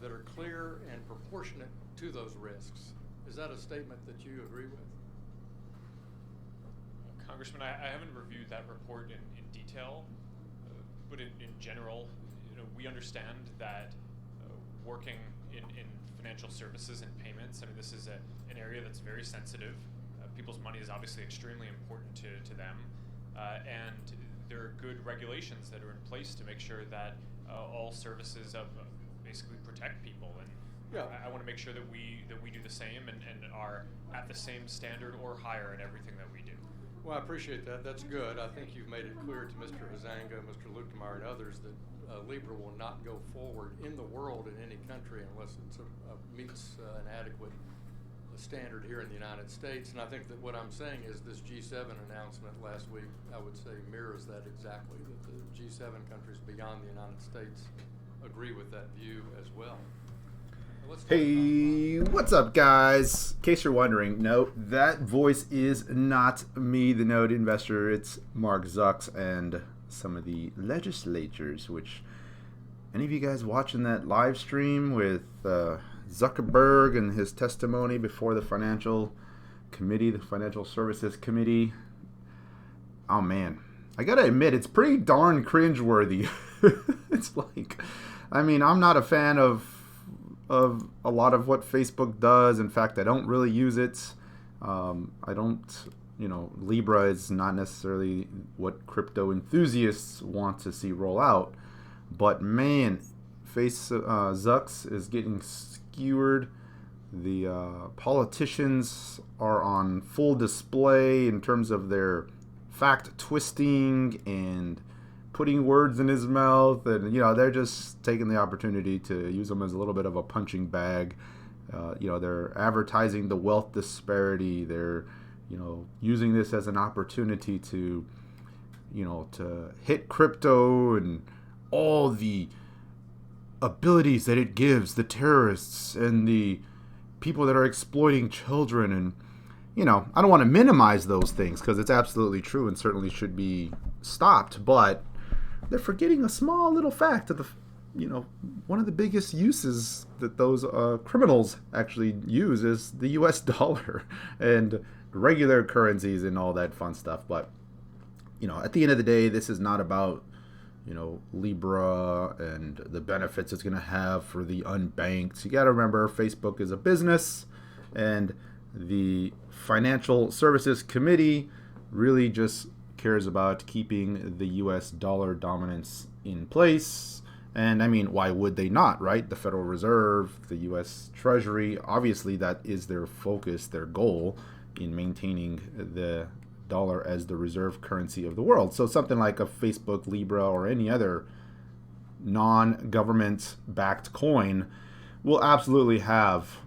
that are clear and proportionate to those risks. Is that a statement that you agree with? Congressman, I haven't reviewed that report in detail, but in general, we understand that working in financial services and payments, I mean, this is an area that's very sensitive. People's money is obviously extremely important to them, and there are good regulations that are in place to make sure that all services basically protect people. And Yeah. I want to make sure that we do the same and are at the same standard or higher in everything that we do. Well, I appreciate that. That's good. I think you've made it clear to Mr. Hazanga, Mr. Lukemeyer, and others that Libra will not go forward in the world in any country unless it meets an adequate standard here in the United States. And I think that what I'm saying is this G7 announcement last week, I would say, mirrors that exactly, that the G7 countries beyond the United States agree with that view as well. Hey, what's up, guys? In case you're wondering, no, that voice is not me, the node investor. It's Mark Zucks and some of the legislatures, which any of you guys watching that live stream with Zuckerberg and his testimony before the Financial Committee, the Financial Services Committee? Oh, man. I gotta admit, it's pretty darn cringeworthy. It's like, I mean, I'm not a fan of a lot of what Facebook does. In fact, I don't really use it. I don't, Libra is not necessarily what crypto enthusiasts want to see roll out. But man, Zucks is getting skewered. The politicians are on full display in terms of their fact twisting and putting words in his mouth, and they're just taking the opportunity to use them as a little bit of a punching bag. They're advertising the wealth disparity. They're using this as an opportunity to hit crypto and all the abilities that it gives the terrorists and the people that are exploiting children. And I don't want to minimize those things because it's absolutely true and certainly should be stopped, but they're forgetting a small little fact of one of the biggest uses that those criminals actually use is the U.S. dollar and regular currencies and all that fun stuff. But at the end of the day, this is not about Libra and the benefits it's going to have for the unbanked. You got to remember, Facebook is a business, and the Financial Services Committee really just cares about keeping the U.S. dollar dominance in place. And I mean, why would they not, right? The Federal Reserve, the U.S. Treasury, obviously that is their focus, their goal in maintaining the dollar as the reserve currency of the world. So something like a Facebook, Libra, or any other non-government backed coin will absolutely have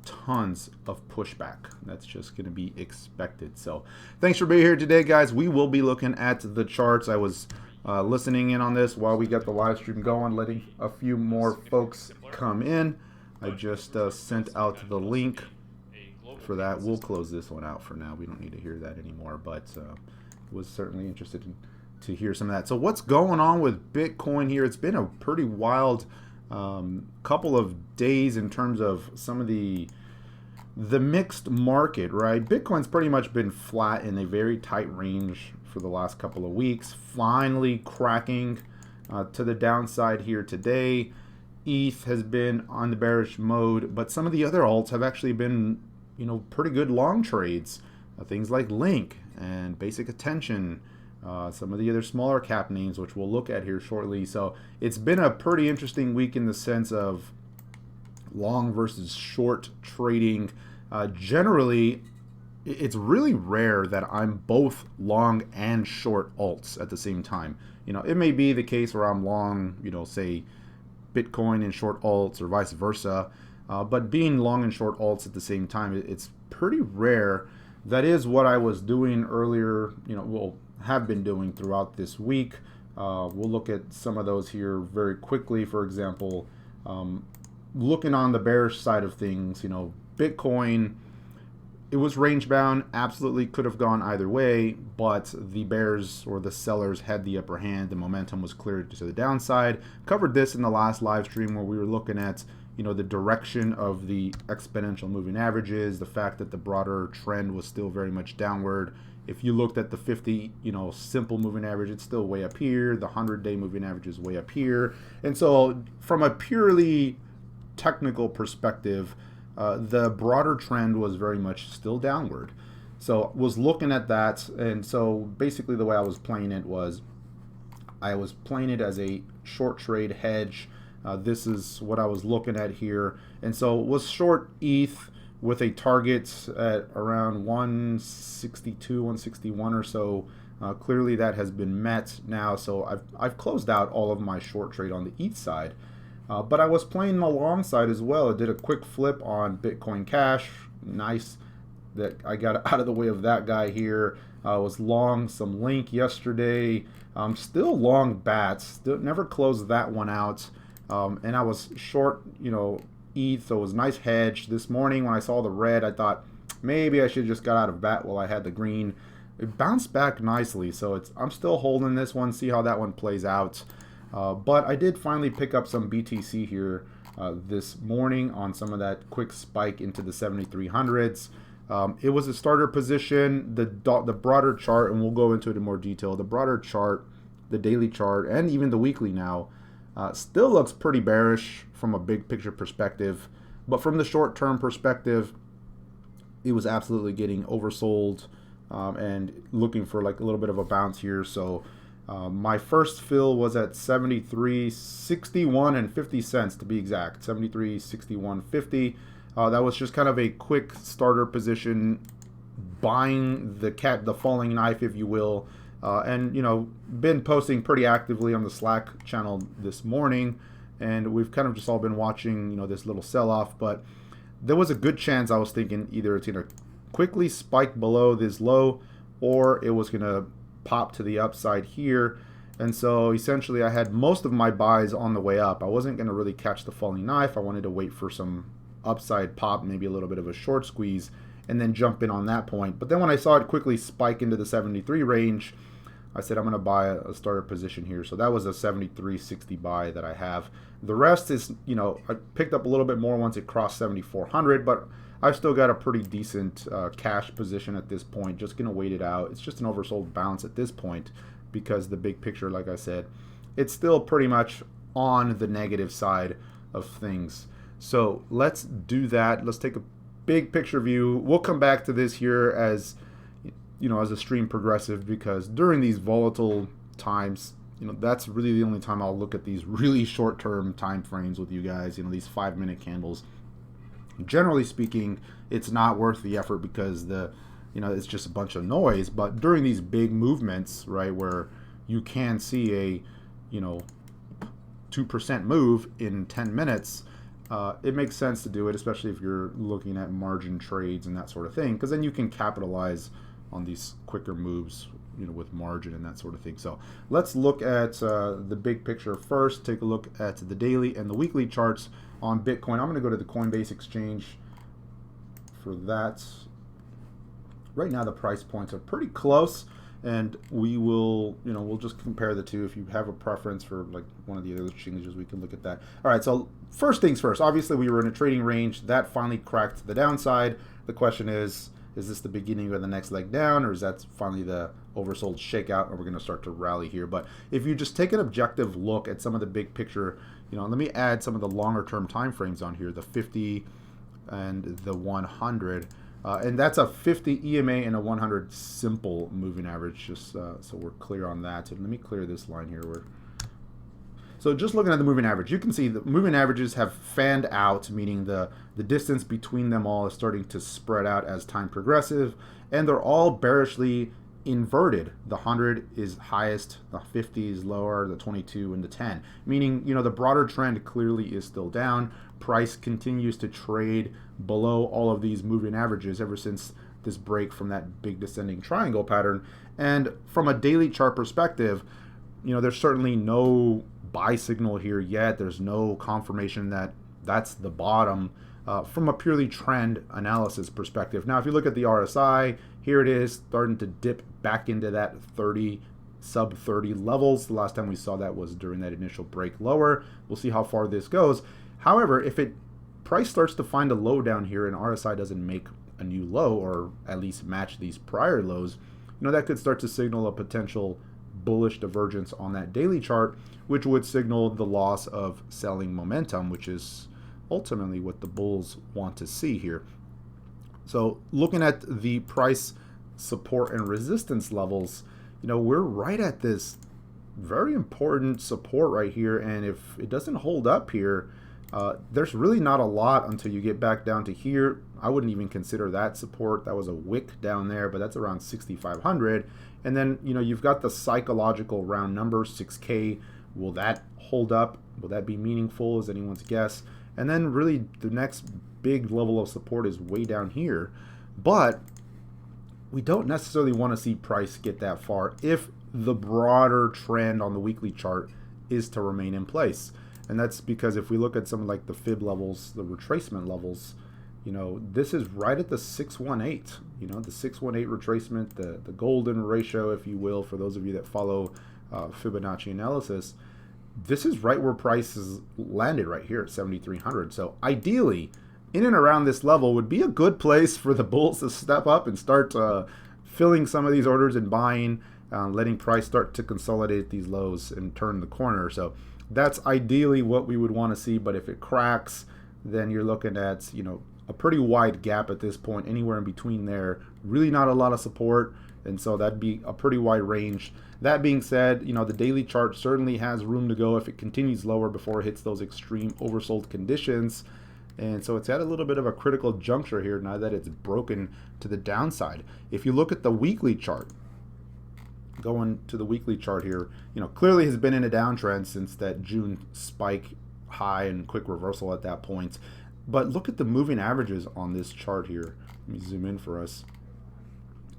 tons of pushback. That's just going to be expected. So thanks for being here today, guys. We will be looking at the charts. I was listening in on this while we got the live stream going, letting a few more folks come in. I just sent out the link for that. We'll close this one out for now. We don't need to hear that anymore, but was certainly interested to hear some of that. So what's going on with Bitcoin here? It's been a pretty wild couple of days in terms of some of the mixed market, right? Bitcoin's pretty much been flat in a very tight range for the last couple of weeks, finally cracking to the downside here today. ETH has been on the bearish mode, but some of the other alts have actually been pretty good long trades. Things like Link and Basic Attention, some of the other smaller cap names, which we'll look at here shortly. So it's been a pretty interesting week in the sense of long versus short trading. Generally, it's really rare that I'm both long and short alts at the same time. It may be the case where I'm long, say Bitcoin and short alts or vice versa. But being long and short alts at the same time, it's pretty rare. That is what I was doing earlier, have been doing throughout this week. We'll look at some of those here very quickly. For example, looking on the bearish side of things, Bitcoin it was range bound, absolutely could have gone either way, but the bears or the sellers had the upper hand. The momentum was clear to the downside. Covered this in the last live stream where we were looking at, you know, the direction of the exponential moving averages, the fact that the broader trend was still very much downward. If you looked at the 50, you know, simple moving average, it's still way up here. The 100-day moving average is way up here. And so from a purely technical perspective, the broader trend was very much still downward. So was looking at that, and so basically the way I was playing it was I was playing it as a short trade hedge. This is what I was looking at here, and so was short ETH with a target at around 162, 161 or so. Clearly that has been met now, so I've closed out all of my short trade on the ETH side. But I was playing the long side as well. I did a quick flip on Bitcoin Cash. Nice that I got out of the way of that guy here. I was long some Link yesterday. Still long Bats. Still never closed that one out. And I was short, you know, ETH, so it was a nice hedge. This morning when I saw the red, I thought maybe I should just got out of BAT while I had the green. It bounced back nicely, so I'm still holding this one, see how that one plays out. But I did finally pick up some BTC here this morning on some of that quick spike into the 7300s. It was a starter position. The broader chart, and we'll go into it in more detail, the broader chart, the daily chart, and even the weekly now, still looks pretty bearish from a big picture perspective. But from the short term perspective, it was absolutely getting oversold and looking for like a little bit of a bounce here. So my first fill was at 73.61 and 50 cents to be exact, 73.61.50. That was just kind of a quick starter position, buying the falling knife, if you will. And you know, been posting pretty actively on the Slack channel this morning, and we've kind of just all been watching, you know, this little sell-off. But there was a good chance I was thinking either it's gonna quickly spike below this low, or it was gonna pop to the upside here. And so essentially I had most of my buys on the way up. I wasn't gonna really catch the falling knife. I wanted to wait for some upside pop, maybe a little bit of a short squeeze, and then jump in on that point. But then when I saw it quickly spike into the 73 range, I said I'm going to buy a starter position here. So that was a 73.60 buy that I have. The rest is, you know, I picked up a little bit more once it crossed 7,400, but I've still got a pretty decent cash position at this point. Just going to wait it out. It's just an oversold bounce at this point because the big picture, like I said, it's still pretty much on the negative side of things. So let's do that. Let's take a big picture view. We'll come back to this here as, you know, as the stream progressive, because during these volatile times, you know, that's really the only time I'll look at these really short-term time frames with you guys, you know, these 5-minute candles. Generally speaking, it's not worth the effort because you know, it's just a bunch of noise. But during these big movements, right, where you can see a, you know, 2% move in 10 minutes, it makes sense to do it, especially if you're looking at margin trades and that sort of thing, because then you can capitalize on these quicker moves, you know, with margin and that sort of thing. So let's look at the big picture first. Take a look at the daily and the weekly charts on Bitcoin. I'm going to go to the Coinbase exchange for that. Right now the price points are pretty close, and we will, you know, we'll just compare the two. If you have a preference for like one of the other exchanges, we can look at that. All right, so first things first, obviously we were in a trading range that finally cracked to the downside. The question is this the beginning of the next leg down, or is that finally the oversold shakeout, and we're going to start to rally here? But if you just take an objective look at some of the big picture, you know, let me add some of the longer term time frames on here, the 50 and the 100. And that's a 50 EMA and a 100 simple moving average, just so we're clear on that. And let me clear this line here. So just looking at the moving average, you can see the moving averages have fanned out, meaning the distance between them all is starting to spread out as time progresses, and they're all bearishly inverted. The 100 is highest, the 50 is lower, the 22 and the 10, meaning, you know, the broader trend clearly is still down. Price continues to trade below all of these moving averages ever since this break from that big descending triangle pattern. And from a daily chart perspective, you know, there's certainly no buy signal here yet. There's no confirmation that that's the bottom. from a purely trend analysis perspective. Now, if you look at the RSI, here it is starting to dip back into that 30, sub 30 levels. The last time we saw that was during that initial break lower. We'll see how far this goes. However, if price starts to find a low down here and RSI doesn't make a new low, or at least match these prior lows, that could start to signal a potential bullish divergence on that daily chart, which would signal the loss of selling momentum, which is ultimately what the bulls want to see here. So looking at the price support and resistance levels, we're right at this very important support right here, and if it doesn't hold up here, there's really not a lot until you get back down to here. I wouldn't even consider that support. That was a wick down there, but that's around 6,500. And then, you've got the psychological round number, 6K. Will that hold up? Will that be meaningful? Is anyone's guess? And then really the next big level of support is way down here. But we don't necessarily want to see price get that far if the broader trend on the weekly chart is to remain in place. And that's because if we look at some like the fib levels, the retracement levels, this is right at the 618, the 618 retracement, the golden ratio, if you will, for those of you that follow Fibonacci analysis. This is right where price is landed right here at 7,300. So ideally, in and around this level would be a good place for the bulls to step up and start filling some of these orders and buying, letting price start to consolidate these lows and turn the corner. So that's ideally what we would want to see. But if it cracks, then you're looking at, a pretty wide gap at this point, anywhere in between there. Really not a lot of support, and so that'd be a pretty wide range. That being said, the daily chart certainly has room to go if it continues lower before it hits those extreme oversold conditions. And so it's at a little bit of a critical juncture here now that it's broken to the downside. If you look at the weekly chart, going to the weekly chart here, clearly has been in a downtrend since that June spike high and quick reversal at that point. But look at the moving averages on this chart here. Let me zoom in for us.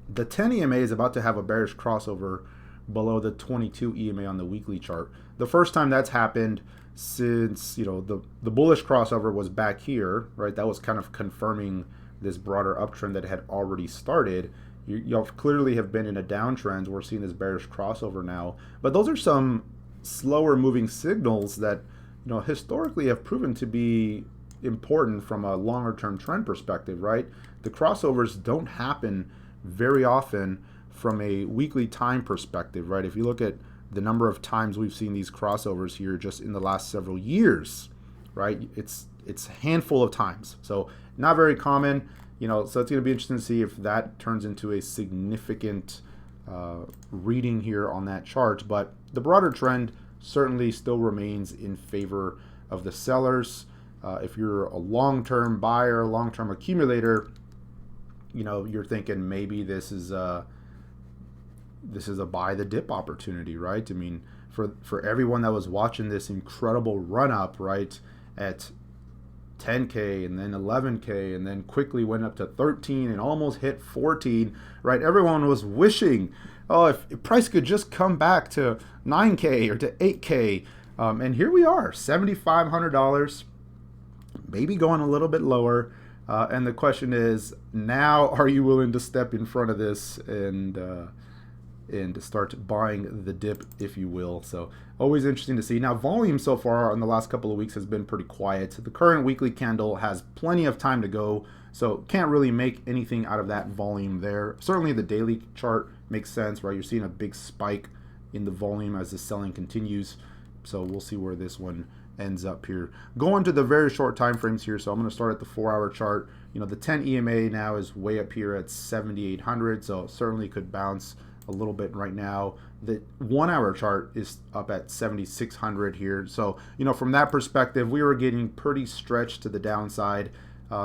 The 10 EMA is about to have a bearish crossover below the 22 EMA on the weekly chart. The first time that's happened since, the bullish crossover was back here, right? That was kind of confirming this broader uptrend that had already started. You clearly have been in a downtrend. We're seeing this bearish crossover now. But those are some slower moving signals that, historically have proven to be important from a longer term trend perspective, right? The crossovers don't happen very often from a weekly time perspective, right? If you look at the number of times we've seen these crossovers here just in the last several years, right? It's a handful of times. So not very common, so it's going to be interesting to see if that turns into a significant reading here on that chart. But the broader trend certainly still remains in favor of the sellers. If you're a long-term buyer, long-term accumulator, you're thinking maybe this is a buy the dip opportunity, right? I mean, for everyone that was watching this incredible run-up, right, at 10K and then 11K and then quickly went up to 13 and almost hit 14, right? Everyone was wishing, if price could just come back to 9K or to 8K. And here we are, $7,500. Maybe going a little bit lower, and the question is, now are you willing to step in front of this and start buying the dip, if you will? So always interesting to see. Now volume so far in the last couple of weeks has been pretty quiet. The current weekly candle has plenty of time to go, so can't really make anything out of that volume there. Certainly the daily chart makes sense, right? You're seeing a big spike in the volume as the selling continues, so we'll see where this one ends up here. Going to the very short time frames here, so I'm going to start at the 4-hour chart. The 10 EMA now is way up here at 7,800, so certainly could bounce a little bit right now. The 1-hour chart is up at 7,600 here, so from that perspective we were getting pretty stretched to the downside,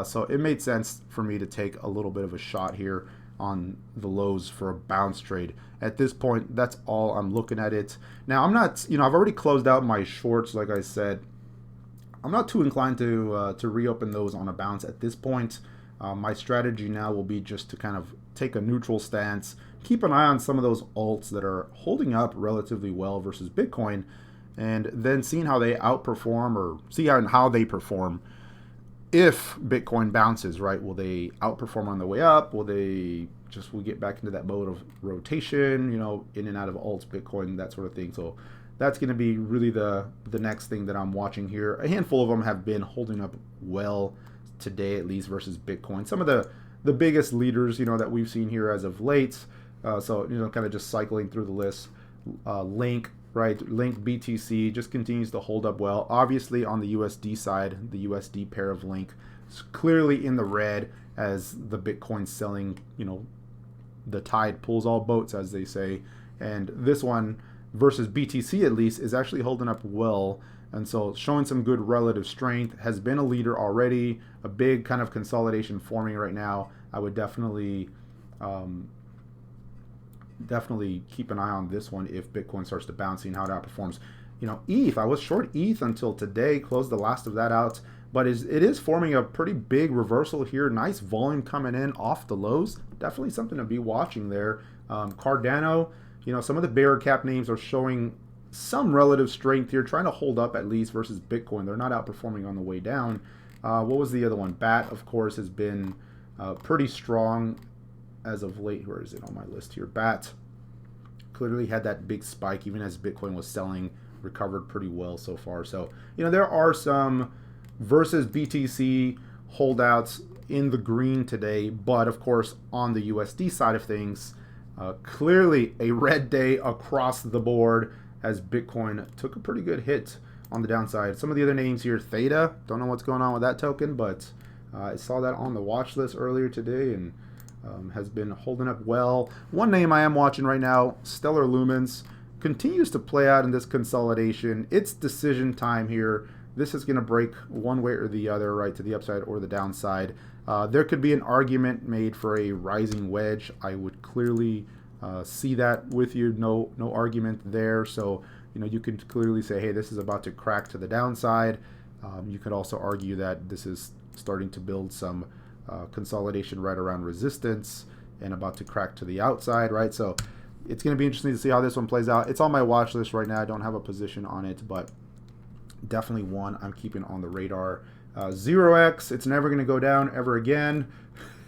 so it made sense for me to take a little bit of a shot here on the lows for a bounce trade. At this point, that's all I'm looking at it. Now, I'm not, I've already closed out my shorts, like I said. I'm not too inclined to reopen those on a bounce at this point. My strategy now will be just to kind of take a neutral stance, keep an eye on some of those alts that are holding up relatively well versus Bitcoin, and then seeing how they outperform or see how they perform if Bitcoin bounces, right, will they outperform on the way up? Will we get back into that mode of rotation, in and out of alts, Bitcoin, that sort of thing. So that's going to be really the next thing that I'm watching here. A handful of them have been holding up well today, at least, versus Bitcoin. Some of the biggest leaders, that we've seen here as of late. So, kind of just cycling through the list. Link, right? Link BTC just continues to hold up well. Obviously, on the USD side, the USD pair of Link is clearly in the red as the Bitcoin selling, the tide pulls all boats, as they say. And this one versus BTC, at least, is actually holding up well. And so showing some good relative strength, has been a leader already, a big kind of consolidation forming right now. I would definitely keep an eye on this one if Bitcoin starts to bounce, seeing how it outperforms. ETH, I was short ETH until today, closed the last of that out, but it is forming a pretty big reversal here. Nice volume coming in off the lows. Definitely something to be watching there. Cardano, some of the bigger cap names are showing some relative strength here, trying to hold up at least versus Bitcoin. They're not outperforming on the way down. What was the other one? BAT, of course, has been pretty strong as of late. Where is it on my list here? BAT clearly had that big spike even as Bitcoin was selling, recovered pretty well so far. So, there are some versus BTC holdouts in the green today, but of course on the USD side of things, clearly a red day across the board as Bitcoin took a pretty good hit on the downside. Some of the other names here, Theta, don't know what's going on with that token, but I saw that on the watch list earlier today and has been holding up well. One name I am watching right now, Stellar Lumens, continues to play out in this consolidation. It's decision time here. This is going to break one way or the other, right, to the upside or the downside. There could be an argument made for a rising wedge. I would clearly see that with you. No argument there. So, you can clearly say, hey, this is about to crack to the downside. You could also argue that this is starting to build some consolidation right around resistance and about to crack to the outside, right? So it's going to be interesting to see how this one plays out. It's on my watch list right now. I don't have a position on it, but definitely one I'm keeping on the radar. 0x, it's never going to go down ever again.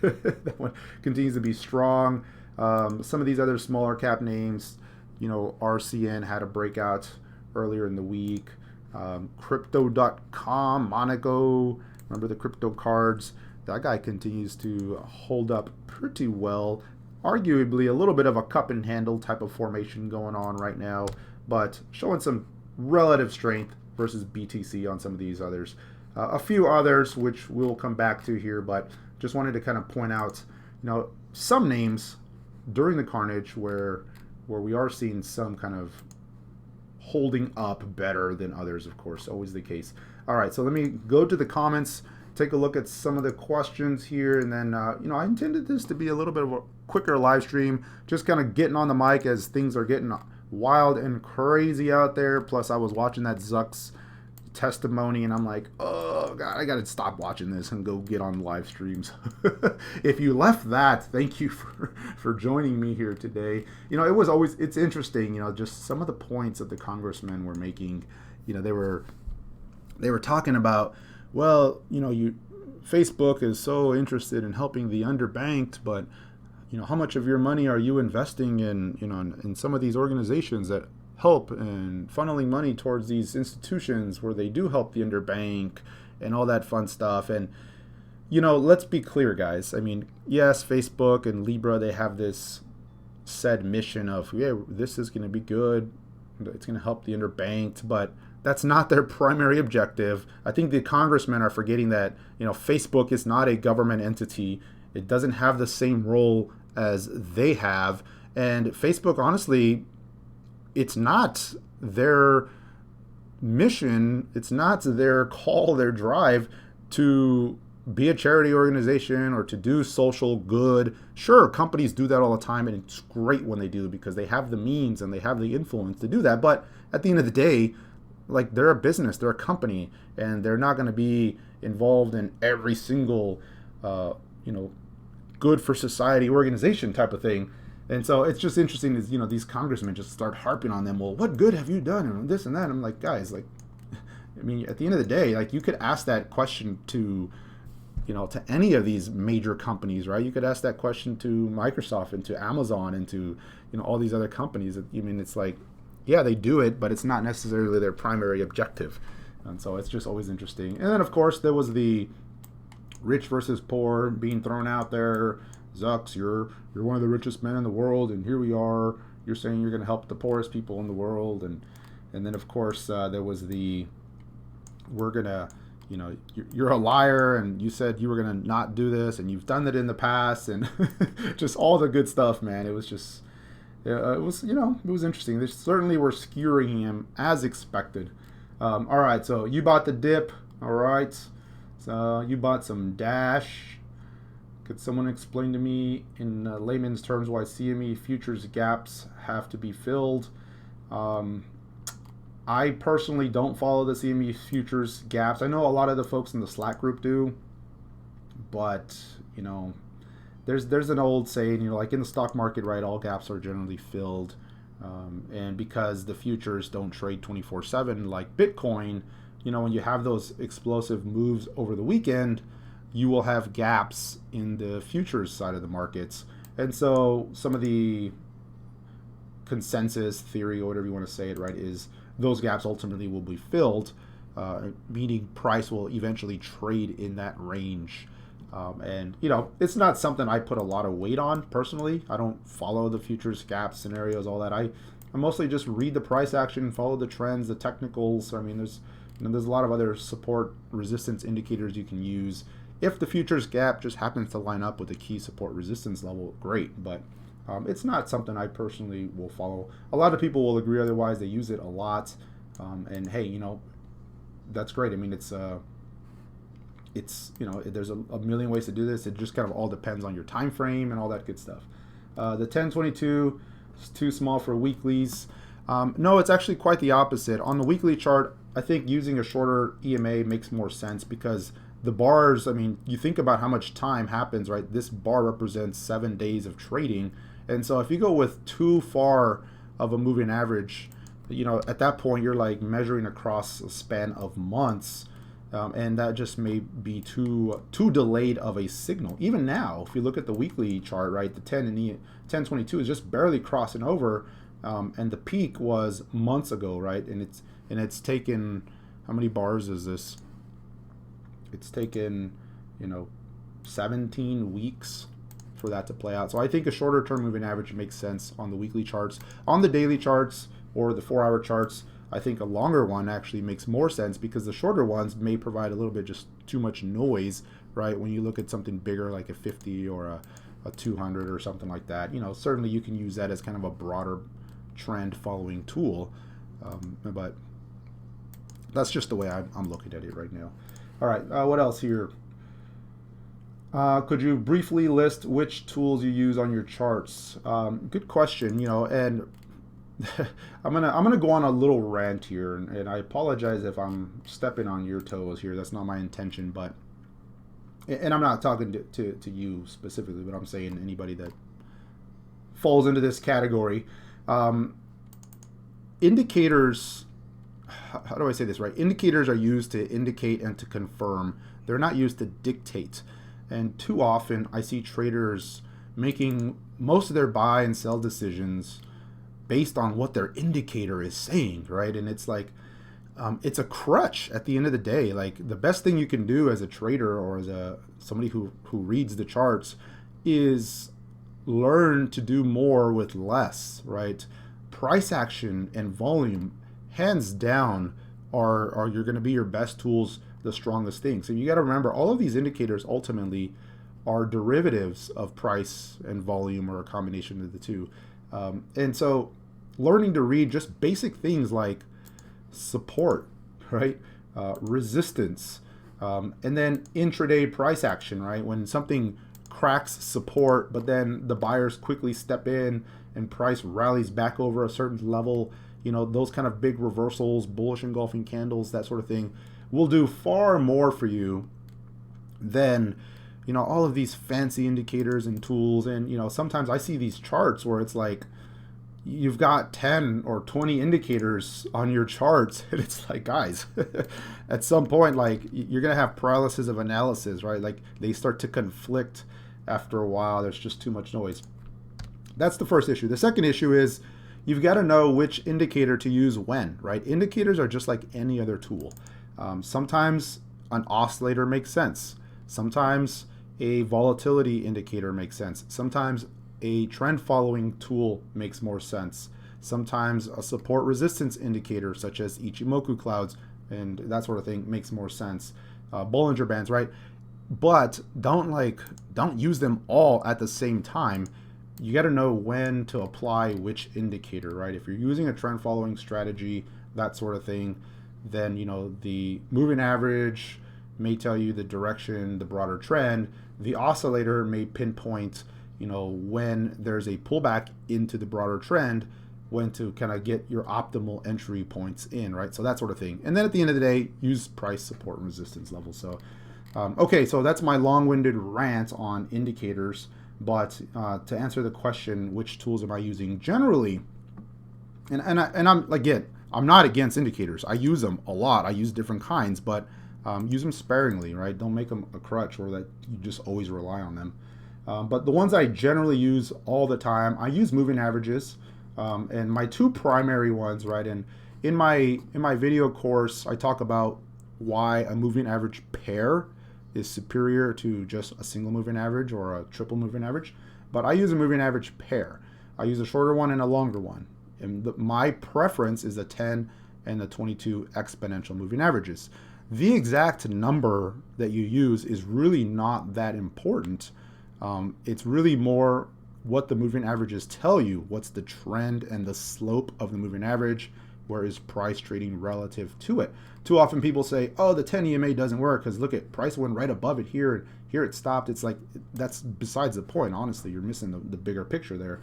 That one continues to be strong. Some of these other smaller cap names, RCN had a breakout earlier in the week. Crypto.com, Monaco, remember the crypto cards? That guy continues to hold up pretty well. Arguably a little bit of a cup and handle type of formation going on right now, but showing some relative strength versus BTC on some of these others. A few others, which we'll come back to here, but just wanted to kind of point out, some names during the carnage where we are seeing some kind of holding up better than others, of course, always the case. All right, so let me go to the comments, take a look at some of the questions here, and then, I intended this to be a little bit of a quicker live stream, just kind of getting on the mic as things are getting wild and crazy out there. Plus, I was watching that Zuck's testimony, and I'm like, oh, God, I got to stop watching this and go get on live streams. If you left that, thank you for joining me here today. It's interesting, just some of the points that the congressmen were making. They were talking about, well, Facebook is so interested in helping the underbanked, but how much of your money are you investing in, in some of these organizations that help and funneling money towards these institutions where they do help the underbanked and all that fun stuff. And, let's be clear, guys. I mean, yes, Facebook and Libra, they have this said mission of, yeah, this is going to be good. It's going to help the underbanked, but that's not their primary objective. I think the congressmen are forgetting that, Facebook is not a government entity. It doesn't have the same role as they have. And Facebook, honestly, it's not their mission, it's not their call, their drive to be a charity organization or to do social good. Sure, companies do that all the time, and it's great when they do because they have the means and they have the influence to do that. But at the end of the day, like, they're a business, they're a company, and they're not going to be involved in every single, good for society organization type of thing. And so it's just interesting is, these congressmen just start harping on them. Well, what good have you done? And this and that. I'm like, guys, at the end of the day, you could ask that question to, to any of these major companies, right? You could ask that question to Microsoft and to Amazon and to, all these other companies. I mean, it's like, yeah, they do it, but it's not necessarily their primary objective. And so it's just always interesting. And then, of course, there was the rich versus poor being thrown out there. Zucks, you're one of the richest men in the world, and here we are. You're saying you're going to help the poorest people in the world, and then of course there was the we're gonna, you're a liar, and you said you were gonna not do this, and you've done it in the past, and just all the good stuff, man. It was just it was interesting. They certainly were skewering him as expected. All right, so you bought the dip. All right, so you bought some Dash. Could someone explain to me in layman's terms why CME futures gaps have to be filled? I personally don't follow the CME futures gaps. I know a lot of the folks in the Slack group do, but there's an old saying, like in the stock market, right? All gaps are generally filled, and because the futures don't trade 24/7 like Bitcoin, when you have those explosive moves over the weekend, you will have gaps in the futures side of the markets. And so some of the consensus theory, or whatever you want to say it, right, is those gaps ultimately will be filled, meaning price will eventually trade in that range. And it's not something I put a lot of weight on personally. I don't follow the futures gap scenarios, all that. I mostly just read the price action, follow the trends, the technicals. I mean, there's a lot of other support resistance indicators you can use. If the futures gap just happens to line up with a key support resistance level, great. But it's not something I personally will follow. A lot of people will agree otherwise. They use it a lot. And hey, that's great. I mean, it's there's a million ways to do this. It just kind of all depends on your time frame and all that good stuff. The 1022 is too small for weeklies. No, it's actually quite the opposite. On the weekly chart, I think using a shorter EMA makes more sense because the bars, I mean, you think about how much time happens, right? This bar represents 7 days of trading. And so if you go with too far of a moving average, at that point, you're like measuring across a span of months. And that just may be too delayed of a signal. Even now, if you look at the weekly chart, right, the 1022 is just barely crossing over. And the peak was months ago, right? And it's taken, how many bars is this? It's taken, 17 weeks for that to play out. So I think a shorter term moving average makes sense on the weekly charts. On the daily charts or the 4-hour charts, I think a longer one actually makes more sense because the shorter ones may provide a little bit just too much noise, right? When you look at something bigger like a 50 or a 200 or something like that, certainly you can use that as kind of a broader trend following tool. But that's just the way I'm looking at it right now. All right, what else here? Could you briefly list which tools you use on your charts? Good question, and I'm gonna go on a little rant here, and I apologize if I'm stepping on your toes here. That's not my intention, but and I'm not talking to you specifically, but I'm saying anybody that falls into this category. Indicators. How do I say this right? Indicators are used to indicate and to confirm. They're not used to dictate. And too often I see traders making most of their buy and sell decisions based on what their indicator is saying, right? And it's like, it's a crutch at the end of the day. Like the best thing you can do as a trader or as somebody who reads the charts is learn to do more with less, right? Price action and volume, hands down, are you're going to be your best tools, the strongest things. So you got to remember, all of these indicators ultimately are derivatives of price and volume, or a combination of the two. And so learning to read just basic things like support, right? Resistance, and then intraday price action, right? When something cracks support, but then the buyers quickly step in and price rallies back over a certain level, those kind of big reversals, bullish engulfing candles, that sort of thing, will do far more for you than, all of these fancy indicators and tools. And, sometimes I see these charts where it's like, you've got 10 or 20 indicators on your charts, and it's like, guys, at some point, like, you're gonna have paralysis of analysis, right? Like, they start to conflict after a while. There's just too much noise. That's the first issue. The second issue is you've got to know which indicator to use when, right? Indicators are just like any other tool. Sometimes an oscillator makes sense. Sometimes a volatility indicator makes sense. Sometimes a trend following tool makes more sense. Sometimes a support resistance indicator such as Ichimoku clouds and that sort of thing makes more sense. Bollinger Bands, right? But don't use them all at the same time. You got to know when to apply which indicator, right? If you're using a trend following strategy, that sort of thing, then the moving average may tell you the direction, the broader trend. The oscillator may pinpoint when there's a pullback into the broader trend, when to kind of get your optimal entry points in, right? So that sort of thing. And then at the end of the day, use price support and resistance levels. So okay, so that's my long-winded rant on indicators. But to answer the question, which tools am I using generally? And I'm not against indicators. I use them a lot. I use different kinds, but use them sparingly, right? Don't make them a crutch or that you just always rely on them. But the ones I generally use all the time, I use moving averages, and my two primary ones, right? And in my video course, I talk about why a moving average pair is superior to just a single moving average or a triple moving average. But I use a moving average pair. I use a shorter one and a longer one. And my preference is the 10 and the 22 exponential moving averages. The exact number that you use is really not that important. It's really more what the moving averages tell you. What's the trend and the slope of the moving average? Where is price trading relative to it? Too often people say, oh, the 10 EMA doesn't work because look at price went right above it here, and here it stopped. It's like, that's besides the point. Honestly, you're missing the bigger picture there.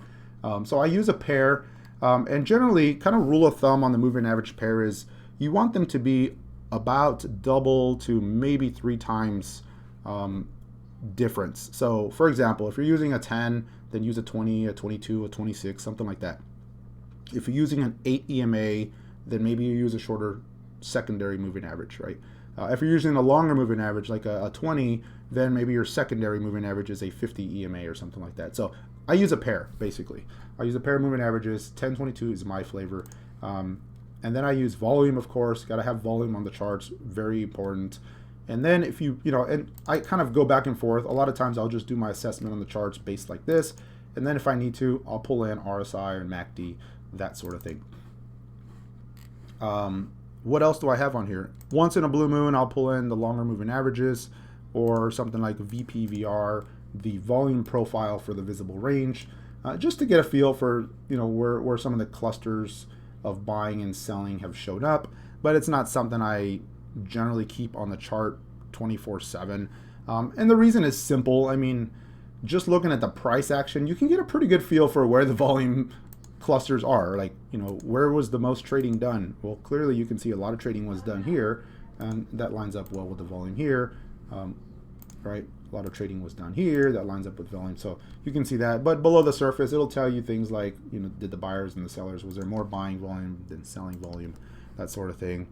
So I use a pair, and generally kind of rule of thumb on the moving average pair is you want them to be about double to maybe 3 times difference. So for example, if you're using a 10, then use a 20, a 22, a 26, something like that. If you're using an 8 EMA, then maybe you use a shorter secondary moving average, right? If you're using a longer moving average, like a 20, then maybe your secondary moving average is a 50 EMA or something like that. So I use a pair, basically. I use a pair of moving averages. 10, 22 is my flavor. And then I use volume, of course. Got to have volume on the charts. Very important. And then if and I kind of go back and forth. A lot of times I'll just do my assessment on the charts based like this. And then if I need to, I'll pull in RSI and MACD, that sort of thing. What else do I have on here? Once in a blue moon, I'll pull in the longer moving averages or something like VPVR, the volume profile for the visible range, just to get a feel for where some of the clusters of buying and selling have showed up. But it's not something I generally keep on the chart 24/7. And the reason is simple. I mean, just looking at the price action, you can get a pretty good feel for where the volume clusters are. Like, where was the most trading done? Well, clearly you can see a lot of trading was done here, and that lines up well with the volume here, right? A lot of trading was done here, that lines up with volume. So you can see that. But below the surface, it'll tell you things like, did the buyers and the sellers, was there more buying volume than selling volume, that sort of thing.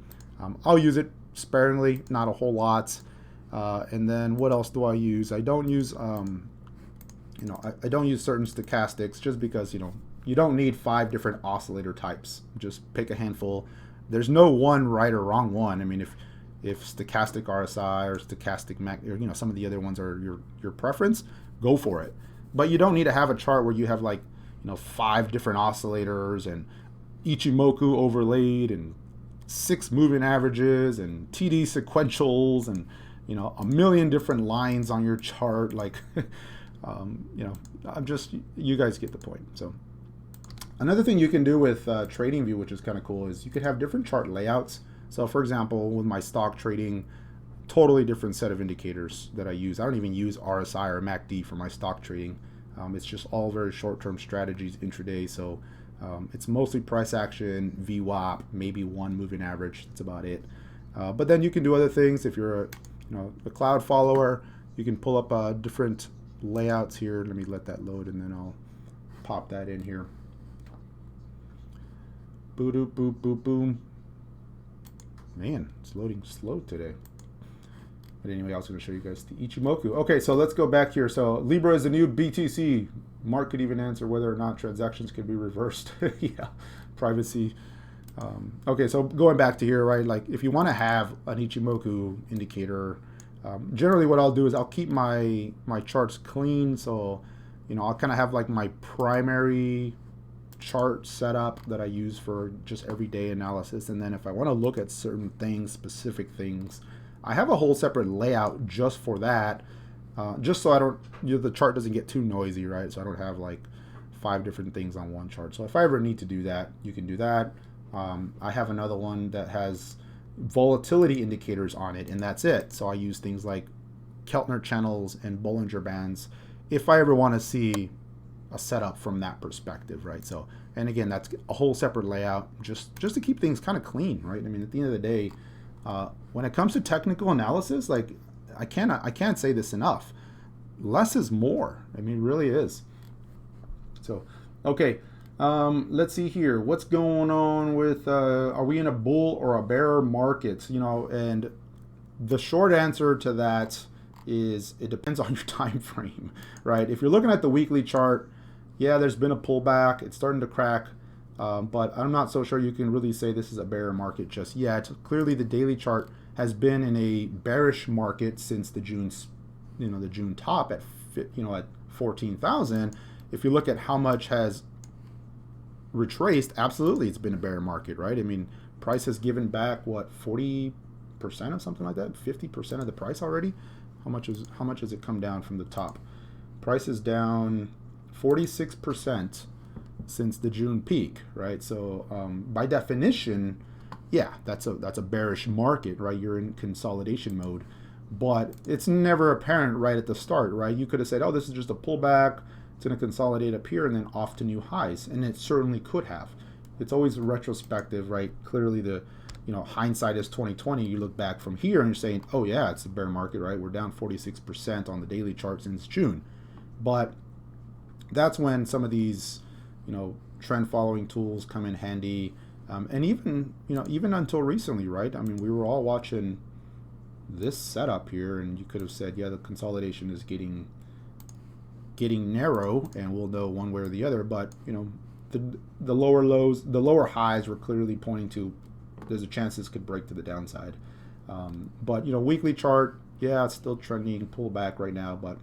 I'll use it sparingly, not a whole lot. And then what else do I use? I don't use, I don't use certain stochastics just because, you don't need 5 different oscillator types. Just pick a handful. There's no one right or wrong one. I mean, if stochastic RSI or stochastic MAC, or some of the other ones are your preference, go for it. But you don't need to have a chart where you have 5 different oscillators and Ichimoku overlaid and 6 moving averages and TD sequentials and a million different lines on your chart. You guys get the point. So another thing you can do with TradingView, which is kind of cool, is you could have different chart layouts. So for example, with my stock trading, totally different set of indicators that I use. I don't even use RSI or MACD for my stock trading. It's just all very short-term strategies intraday. So it's mostly price action, VWAP, maybe 1 moving average. That's about it. But then you can do other things. If you're a cloud follower, you can pull up different layouts here. Let me let that load, and then I'll pop that in here. Boop, boop, boop, boom. Man, it's loading slow today. But anyway, I was going to show you guys the Ichimoku. Okay, so let's go back here. So Libra is the new BTC. Mark could even answer whether or not transactions can be reversed. Yeah, privacy. Okay, so going back to here, right? Like if you want to have an Ichimoku indicator, generally what I'll do is I'll keep my charts clean. So, you know, I'll kind of have like my primary chart setup that I use for just everyday analysis. And then if I want to look at certain things, specific things, I have a whole separate layout just for that, just so I don't, you know, the chart doesn't get too noisy, right? So I don't have like 5 different things on one chart. So if I ever need to do that, you can do that. I have another one that has volatility indicators on it, and that's it. So I use things like Keltner channels and Bollinger Bands if I ever want to see a setup from that perspective, right? So, and again, that's a whole separate layout just to keep things kind of clean, right? I mean, at the end of the day, when it comes to technical analysis, like I can't say this enough. Less is more. I mean, it really is. So, okay, let's see here. What's going on with? Are we in a bull or a bear market? You know, and the short answer to that is it depends on your time frame, right? If you're looking at the weekly chart, yeah, there's been a pullback. It's starting to crack. But I'm not so sure you can really say this is a bear market just yet. Clearly, the daily chart has been in a bearish market since the June top at at 14,000. If you look at how much has retraced, absolutely, it's been a bear market, right? I mean, price has given back what 40% of something like that, 50% of the price already. How much has it come down from the top? Price is down 46% since the June peak, right? So by definition, yeah, that's a bearish market, right? You're in consolidation mode, but it's never apparent right at the start, right? You could have said, oh, this is just a pullback. It's going to consolidate up here and then off to new highs, and it certainly could have. It's always retrospective, right? Clearly, hindsight is 2020. You look back from here and you're saying, oh yeah, it's a bear market, right? We're down 46% on the daily chart since June, but that's when some of these trend following tools come in handy, and even until recently, right? I mean, we were all watching this setup here, and you could have said, yeah, the consolidation is getting narrow, and we'll know one way or the other. But the lower lows, the lower highs were clearly pointing to there's a chance this could break to the downside. But weekly chart, yeah, it's still trending pullback right now, but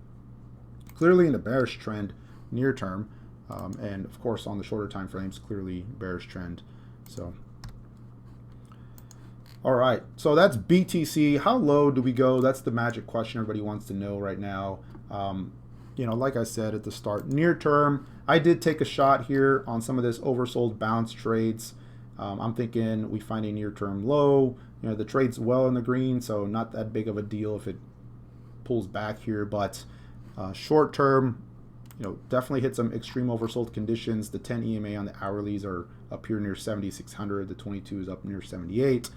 clearly in the bearish trend near term. And of course on the shorter time frames, clearly bearish trend. So all right, so that's BTC. How low do we go? That's the magic question everybody wants to know right now. Like I said at the start, near term, I did take a shot here on some of this oversold bounce trades. I'm thinking we find a near term low. The trade's well in the green, so not that big of a deal if it pulls back here, but short term, definitely hit some extreme oversold conditions. The 10 EMA on the hourlies are up here near 7,600. The 22 is up near 78.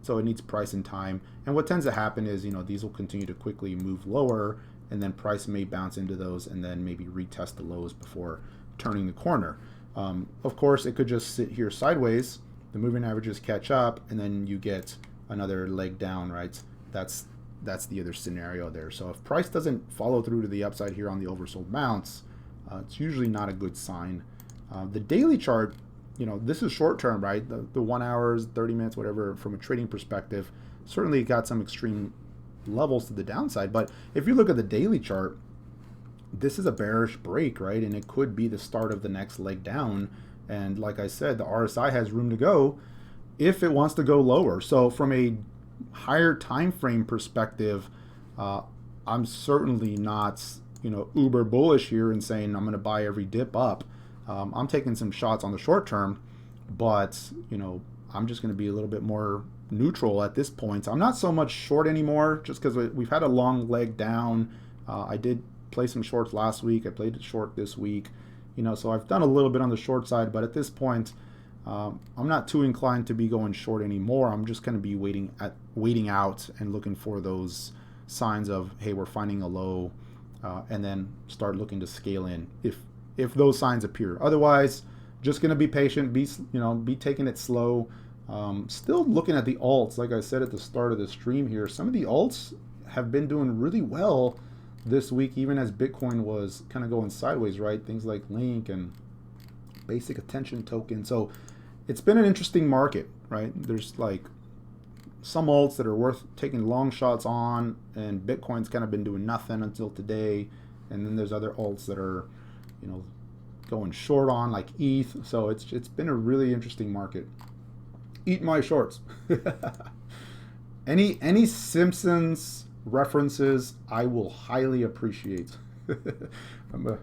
So it needs price and time. And what tends to happen is, these will continue to quickly move lower, and then price may bounce into those and then maybe retest the lows before turning the corner. Of course, it could just sit here sideways. The moving averages catch up, and then you get another leg down, right? That's the other scenario there. So if price doesn't follow through to the upside here on the oversold bounce, it's usually not a good sign. The daily chart, this is short term, right? The 1 hours, 30 minutes, whatever, from a trading perspective, certainly got some extreme levels to the downside. But if you look at the daily chart, this is a bearish break, right? And it could be the start of the next leg down. And like I said, the RSI has room to go if it wants to go lower. So from a higher time frame perspective, I'm certainly not uber bullish here and saying I'm going to buy every dip up. I'm taking some shots on the short term, but I'm just going to be a little bit more neutral at this point. So I'm not so much short anymore, just because we've had a long leg down. I did play some shorts last week. I played it short this week, so I've done a little bit on the short side, but at this point, I'm not too inclined to be going short anymore. I'm just going to be waiting out and looking for those signs of, hey, we're finding a low, and then start looking to scale in if those signs appear. Otherwise, just going to be patient, be taking it slow. Still looking at the alts, like I said at the start of the stream here, some of the alts have been doing really well this week, even as Bitcoin was kind of going sideways, right? Things like Link and Basic Attention Token. So it's been an interesting market, right? There's like some alts that are worth taking long shots on, and Bitcoin's kind of been doing nothing until today. And then there's other alts that are, going short on, like ETH. So it's been a really interesting market. Eat my shorts. Any Simpsons references I will highly appreciate. I'm a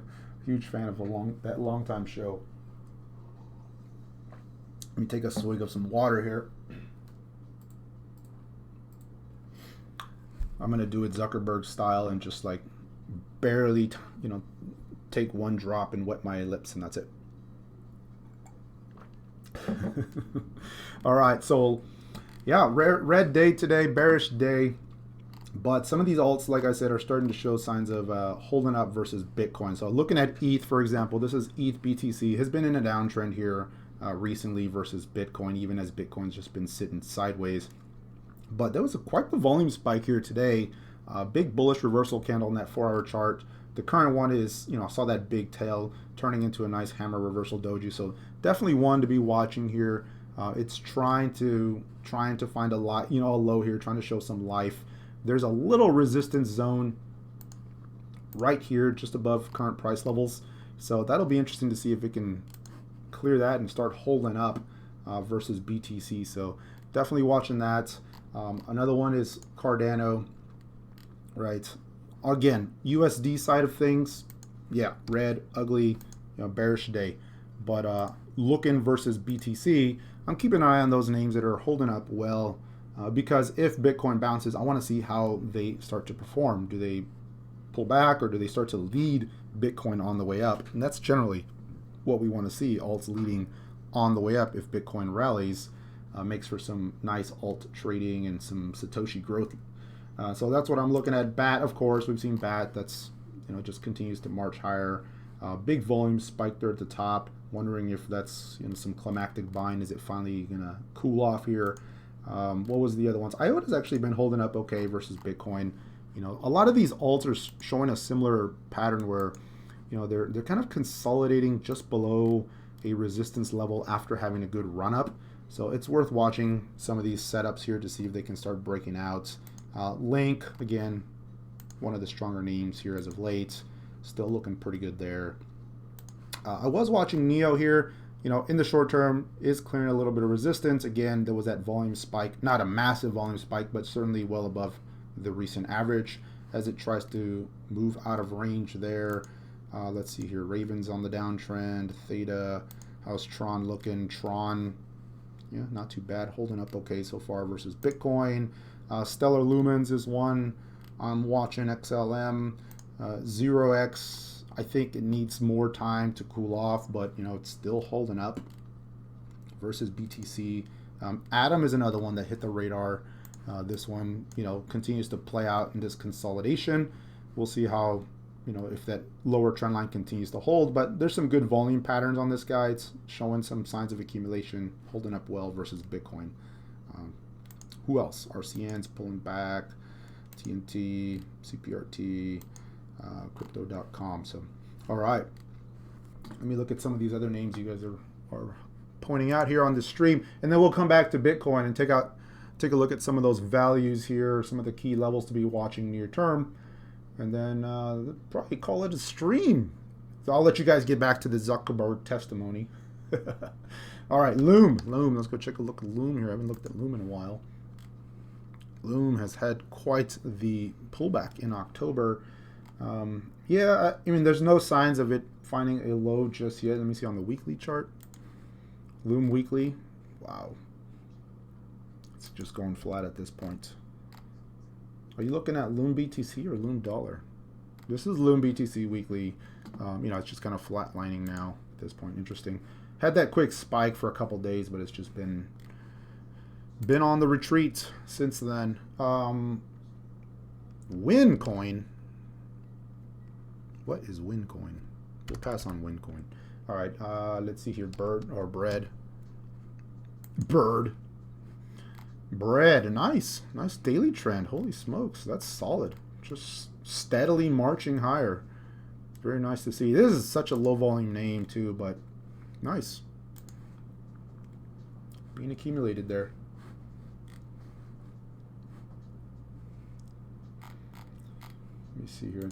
huge fan of that long-time show. Let me take a swig of some water here. I'm gonna do it Zuckerberg style and just like barely, take one drop and wet my lips, and that's it. All right, so yeah, red day today, bearish day, but some of these alts, like I said, are starting to show signs of holding up versus Bitcoin. So looking at ETH, for example, this is ETH BTC, has been in a downtrend here recently versus Bitcoin, even as Bitcoin's just been sitting sideways. But there was quite the volume spike here today. Big bullish reversal candle in that 4-hour chart. The current one is, saw that big tail turning into a nice hammer reversal doji. So definitely one to be watching here. It's trying to find a low here, trying to show some life. There's a little resistance zone right here, just above current price levels. So that'll be interesting to see if it can clear that and start holding up versus BTC. So definitely watching that. Another one is Cardano, right? Again, USD side of things, yeah, red, ugly, bearish day. But looking versus BTC, I'm keeping an eye on those names that are holding up well, because if Bitcoin bounces, I want to see how they start to perform. Do they pull back, or do they start to lead Bitcoin on the way up? And that's generally what we want to see, alts leading on the way up. If Bitcoin rallies, makes for some nice alt trading and some Satoshi growth. So that's what I'm looking at. BAT, of course, we've seen BAT. That's, just continues to march higher. Big volume spike there at the top. Wondering if that's, some climactic buying. Is it finally going to cool off here? What was the other ones? IOTA has actually been holding up okay versus Bitcoin. A lot of these alts are showing a similar pattern where, they're kind of consolidating just below a resistance level after having a good run up. So it's worth watching some of these setups here to see if they can start breaking out. Link, again, one of the stronger names here as of late. Still looking pretty good there. I was watching Neo here. In the short term, is clearing a little bit of resistance. Again, there was that volume spike. Not a massive volume spike, but certainly well above the recent average as it tries to move out of range there. Let's see here. Ravens on the downtrend. Theta. How's Tron looking? Tron, yeah, not too bad. Holding up okay so far versus Bitcoin. Stellar Lumens is one I'm watching. XLM. 0x, I think it needs more time to cool off, but it's still holding up versus BTC. Atom is another one that hit the radar. This one, continues to play out in this consolidation. We'll see how, if that lower trend line continues to hold, but there's some good volume patterns on this guy. It's showing some signs of accumulation, holding up well versus Bitcoin. Who else? RCN's pulling back, TNT, CPRT, crypto.com. So, all right. Let me look at some of these other names you guys are pointing out here on the stream, and then we'll come back to Bitcoin and take a look at some of those values here, some of the key levels to be watching near term, and then probably call it a stream. So I'll let you guys get back to the Zuckerberg testimony. All right, Loom. Let's go check a look at Loom here. I haven't looked at Loom in a while. Loom has had quite the pullback in October. Yeah, I mean, there's no signs of it finding a low just yet. Let me see on the weekly chart. Loom weekly. Wow. It's just going flat at this point. Are you looking at Loom BTC or Loom dollar? This is Loom BTC weekly. It's just kind of flatlining now at this point. Interesting. Had that quick spike for a couple days, but it's just been on the retreat since then. WinCoin. What is WinCoin? We'll pass on WinCoin. All right, let's see here. Bird or bread. Bird. Bread. Nice. Nice daily trend. Holy smokes. That's solid. Just steadily marching higher. Very nice to see. This is such a low volume name too, but nice. Being accumulated there. Let me see here.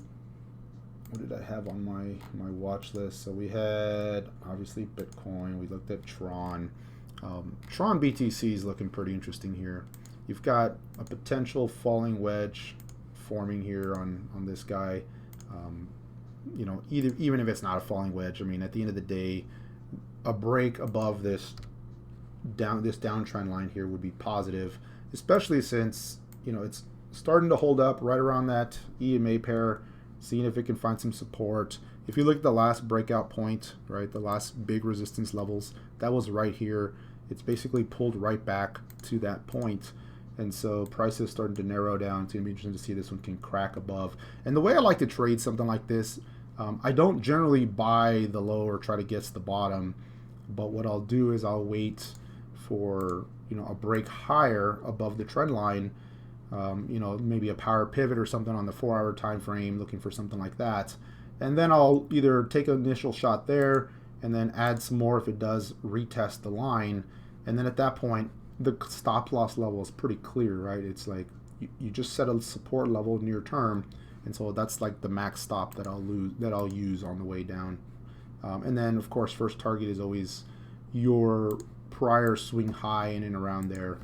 What did I have on my watch list? So we had obviously Bitcoin. We looked at Tron. Tron BTC is looking pretty interesting here. You've got a potential falling wedge forming here on this guy. You know, even if it's not a falling wedge, I mean, at the end of the day, a break above this downtrend line here would be positive, especially since, you know, it's starting to hold up right around that EMA pair, seeing if it can find some support. If you look at the last breakout point, right, the last big resistance levels, that was right here. It's basically pulled right back to that point. And so price is starting to narrow down. It's going to be interesting to see this one can crack above. And the way I like to trade something like this, I don't generally buy the low or try to guess the bottom. But what I'll do is I'll wait for, you know, a break higher above the trend line. You know, maybe a power pivot or something on the 4-hour time frame, looking for something like that. And then I'll either take an initial shot there and then add some more if it does retest the line. And then at that point, the stop loss level is pretty clear, right? It's like you just set a support level near term, and so that's like the max stop that I'll use on the way down. And then of course, first target is always your prior swing high in and around there.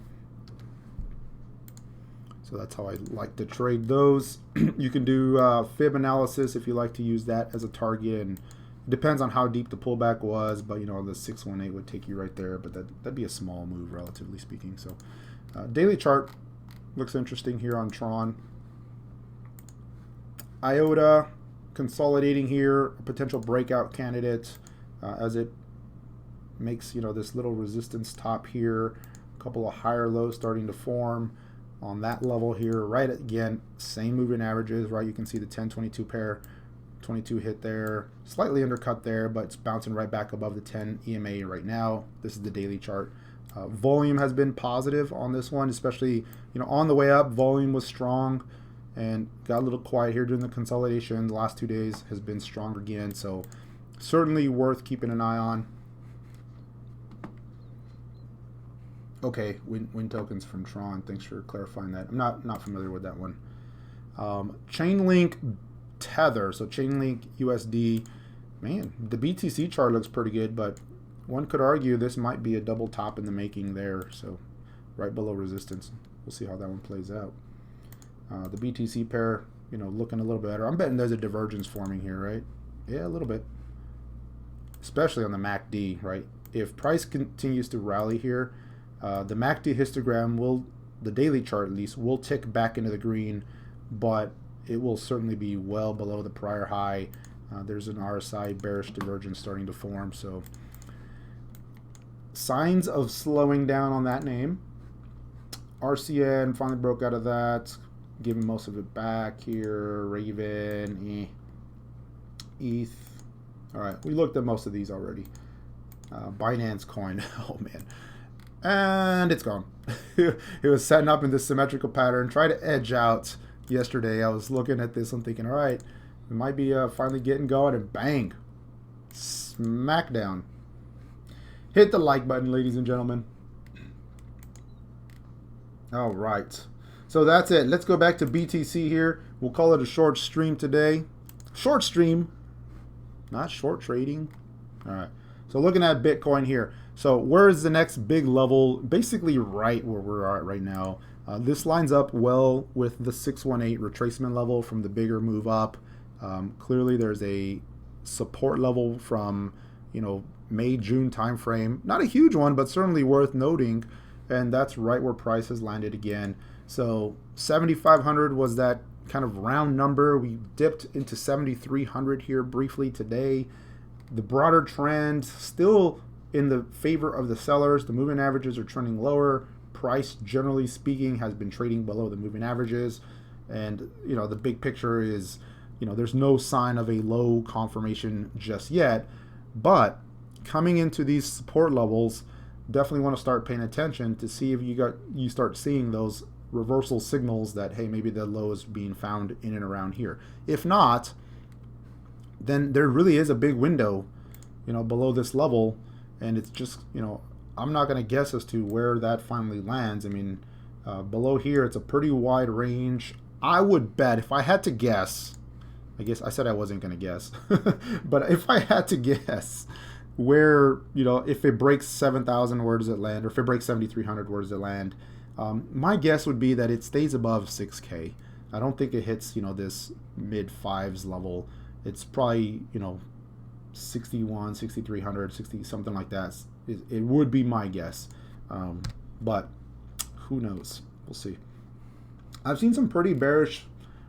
So that's how I like to trade those. You can do fib analysis if you like to use that as a target, and it depends on how deep the pullback was, but you know, the 618 would take you right there, but that'd be a small move relatively speaking. So daily chart looks interesting here on Tron. IOTA consolidating here, a potential breakout candidate as it makes, you know, this little resistance top here, a couple of higher lows starting to form on that level here. Right, again, same moving averages, right? You can see the 10-22 pair, 22 hit there, slightly undercut there, but it's bouncing right back above the 10 EMA right now. This is the daily chart. Volume has been positive on this one, especially, you know, on the way up, volume was strong and got a little quiet here during the consolidation. The last 2 days has been strong again, so certainly worth keeping an eye on. Okay, win tokens from Tron. Thanks for clarifying that. I'm not familiar with that one. Chainlink Tether, so Chainlink USD. Man, the BTC chart looks pretty good, but one could argue this might be a double top in the making there. So right below resistance. We'll see how that one plays out. The BTC pair, you know, looking a little better. I'm betting there's a divergence forming here, right? Yeah, a little bit. Especially on the MACD, right? If price continues to rally here, the MACD histogram will, the daily chart at least, will tick back into the green, but it will certainly be well below the prior high. There's an RSI bearish divergence starting to form, so signs of slowing down on that name. RCN finally broke out of that, giving most of it back here. Raven, ETH. All right, we looked at most of these already. Binance coin, oh man. And it's gone. It was setting up in this symmetrical pattern, tried to edge out yesterday. I was looking at this, I'm thinking, all right, it might be finally getting going, and bang, smack down. Hit the like button, ladies and gentlemen. All right, so that's it. Let's go back to BTC here. We'll call it a short stream today. Short stream, not short trading. All right, so looking at Bitcoin here. So where is the next big level? Basically right where we're at right now. This lines up well with the 618 retracement level from the bigger move up. Clearly there's a support level from, you know, May-June timeframe. Not a huge one, but certainly worth noting. And that's right where price has landed again. So 7,500 was that kind of round number. We dipped into 7,300 here briefly today. The broader trend still in the favor of the sellers. The moving averages are trending lower. Price, generally speaking, has been trading below the moving averages. And, you know, the big picture is, you know, there's no sign of a low confirmation just yet. But coming into these support levels, definitely want to start paying attention to see if you start seeing those reversal signals that, hey, maybe the low is being found in and around here. If not, then there really is a big window, below this level, and it's just, I'm not going to guess as to where that finally lands. I mean, below here, it's a pretty wide range. I would bet, if I had to guess, I guess I said I wasn't going to guess, but if I had to guess where, if it breaks 7,000, where does it land? Or if it breaks 7,300, where does it land? My guess would be that it stays above 6K. I don't think it hits, this mid fives level. It's probably, 61, 6,300, 60, something like that. It would be my guess. But who knows? We'll see. I've seen some pretty bearish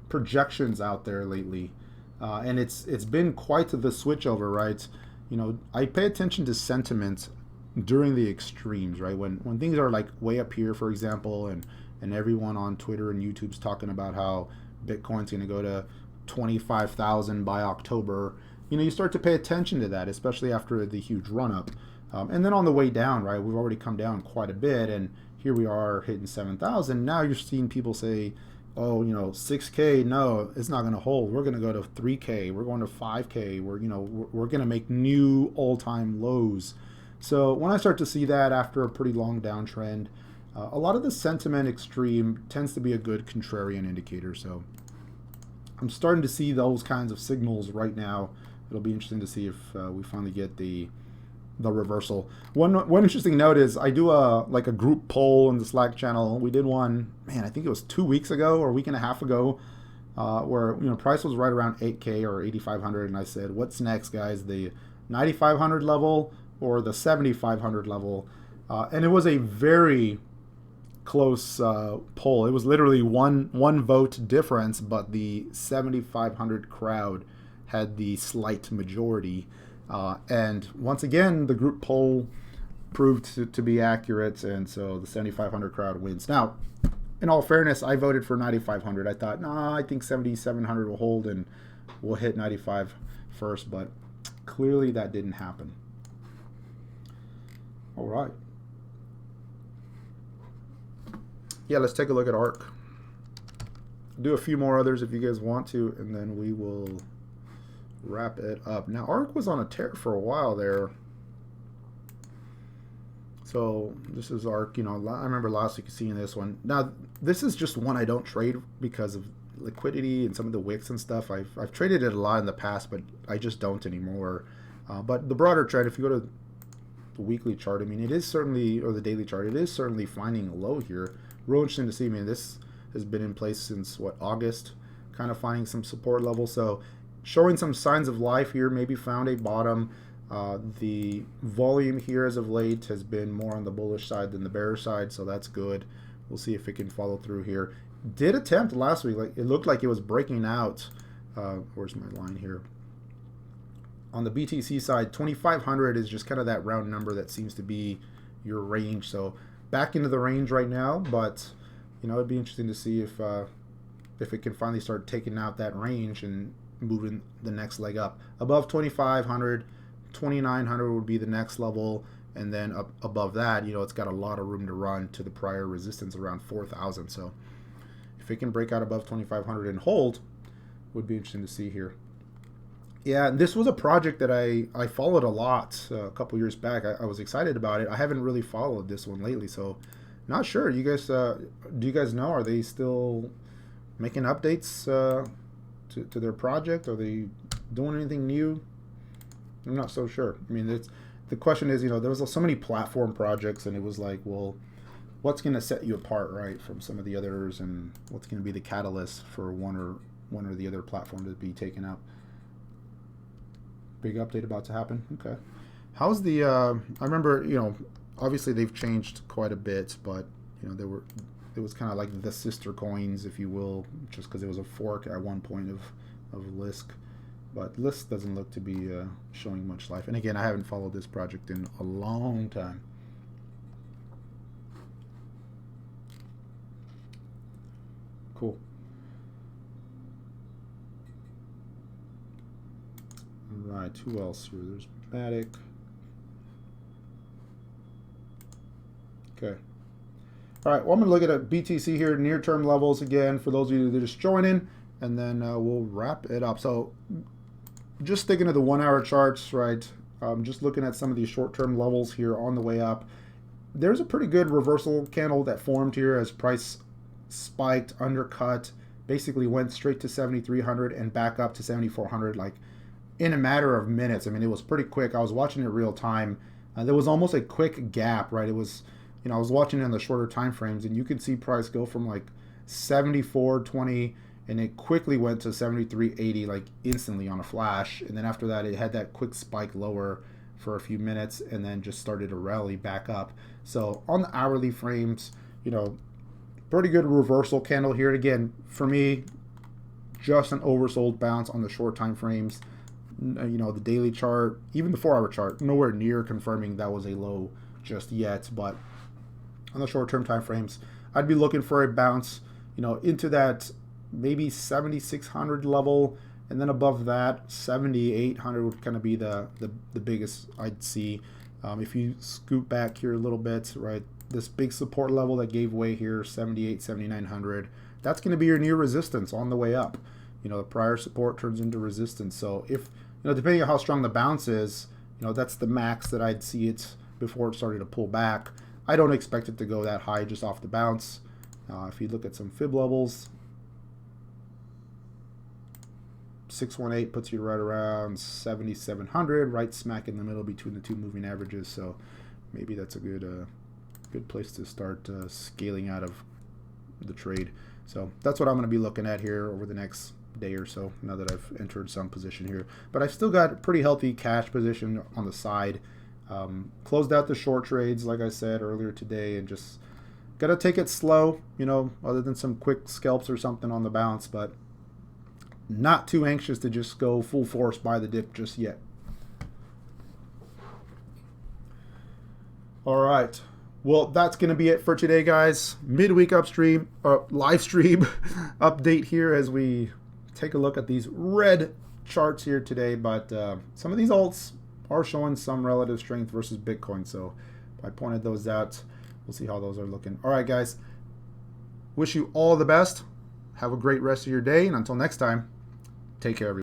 projections out there lately. And it's been quite the switchover, right? I pay attention to sentiment during the extremes, right? When things are like way up here, for example, and everyone on Twitter and YouTube's talking about how Bitcoin's going to go to 25,000 by October, you start to pay attention to that, especially after the huge run up. And then on the way down, right, we've already come down quite a bit, and here we are hitting 7,000. Now you're seeing people say, oh, 6K, no, it's not going to hold. We're going to go to 3K. We're going to 5K. We're going to make new all-time lows. So when I start to see that after a pretty long downtrend, a lot of the sentiment extreme tends to be a good contrarian indicator. So I'm starting to see those kinds of signals right now. It'll be interesting to see if we finally get the reversal. One interesting note is I do a group poll in the Slack channel. We did one, man, I think it was 2 weeks ago or a week and a half ago, where price was right around 8K or 8,500, and I said, what's next, guys? The 9,500 level or the 7,500 level? And it was a very close poll. It was literally one vote difference, but the 7,500 crowd had the slight majority. And once again, the group poll proved to be accurate, and so the 7,500 crowd wins. Now, in all fairness, I voted for 9,500. I thought, nah, I think 7,700 will hold, and we'll hit 95 first, but clearly that didn't happen. All right. Yeah, let's take a look at ARK. Do a few more others if you guys want to, and then we will wrap it up. Now, ARK was on a tear for a while there. So this is ARK. I remember last week seeing this one. Now, this is just one I don't trade because of liquidity and some of the wicks and stuff. I've traded it a lot in the past, but I just don't anymore. But the broader trend, if you go to the weekly chart, I mean, it is certainly, or the daily chart, it is certainly finding a low here. Real interesting to see. I mean, this has been in place since, August, kind of finding some support level. So showing some signs of life here, maybe found a bottom. The volume here as of late has been more on the bullish side than the bearish side, so that's good. We'll see if it can follow through here. Did attempt last week, it looked like it was breaking out. Where's my line here? On the BTC side, 2,500 is just kind of that round number that seems to be your range. So back into the range right now, but it'd be interesting to see if it can finally start taking out that range and moving the next leg up. Above 2,500, 2,900 would be the next level, and then up above that, it's got a lot of room to run to the prior resistance around 4,000. So if it can break out above 2,500 and hold, would be interesting to see here. Yeah, this was a project that I followed a lot a couple years back. I was excited about it. I haven't really followed this one lately, so not sure. You guys, do you guys know? Are they still making updates to their project? Are they doing anything new? I'm not so sure. I mean, the question is, there was so many platform projects, and it was like, well, what's going to set you apart, right, from some of the others, and what's going to be the catalyst for one or the other platform to be taken out? Big update about to happen. Okay. How's the? I remember, obviously they've changed quite a bit, but it was kind of like the sister coins, if you will, just because it was a fork at one point of Lisk. But Lisk doesn't look to be showing much life. And again, I haven't followed this project in a long time. Cool. right, who else here? There's Matic. Okay. All right, well, I'm going to look at a BTC here, near-term levels again, for those of you that are just joining, and then we'll wrap it up. So just sticking to the 1 hour charts, right, just looking at some of these short-term levels here on the way up. There's a pretty good reversal candle that formed here as price spiked, undercut, basically went straight to 7,300 and back up to 7,400, like in a matter of minutes. I mean, it was pretty quick. I was watching it real time. There was almost a quick gap, right? It was, you know, I was watching it in the shorter time frames, and you could see price go from like 74.20, and it quickly went to 73.80, like instantly on a flash. And then after that, it had that quick spike lower for a few minutes, and then just started to rally back up. So on the hourly frames, you know, pretty good reversal candle here. Again, for me, just an oversold bounce on the short time frames. You know, the daily chart, even the 4 hour chart, nowhere near confirming that was a low just yet. But on the short-term time frames, I'd be looking for a bounce, you know, into that maybe 7,600 level, and then above that 7,800 would kind of be the biggest I'd see. If you scoot back here a little bit, right, this big support level that gave way here, 78, 7,900, that's going to be your new resistance on the way up. You know, the prior support turns into resistance. So if, you know, depending on how strong the bounce is, you know, that's the max that I'd see it before it started to pull back. I don't expect it to go that high just off the bounce. If you look at some fib levels, 618 puts you right around 7,700, right smack in the middle between the two moving averages. So maybe that's a good place to start scaling out of the trade. So that's what I'm going to be looking at here over the next day or so, now that I've entered some position here. But I've still got a pretty healthy cash position on the side. Closed out the short trades, like I said earlier today, and just got to take it slow, you know, other than some quick scalps or something on the bounce, but not too anxious to just go full force buy the dip just yet. All right. Well, that's going to be it for today, guys. Midweek live stream update here as we take a look at these red charts here today. But some of these alts are showing some relative strength versus Bitcoin. So I pointed those out. We'll see how those are looking. All right, guys. Wish you all the best. Have a great rest of your day. And until next time, take care, everyone.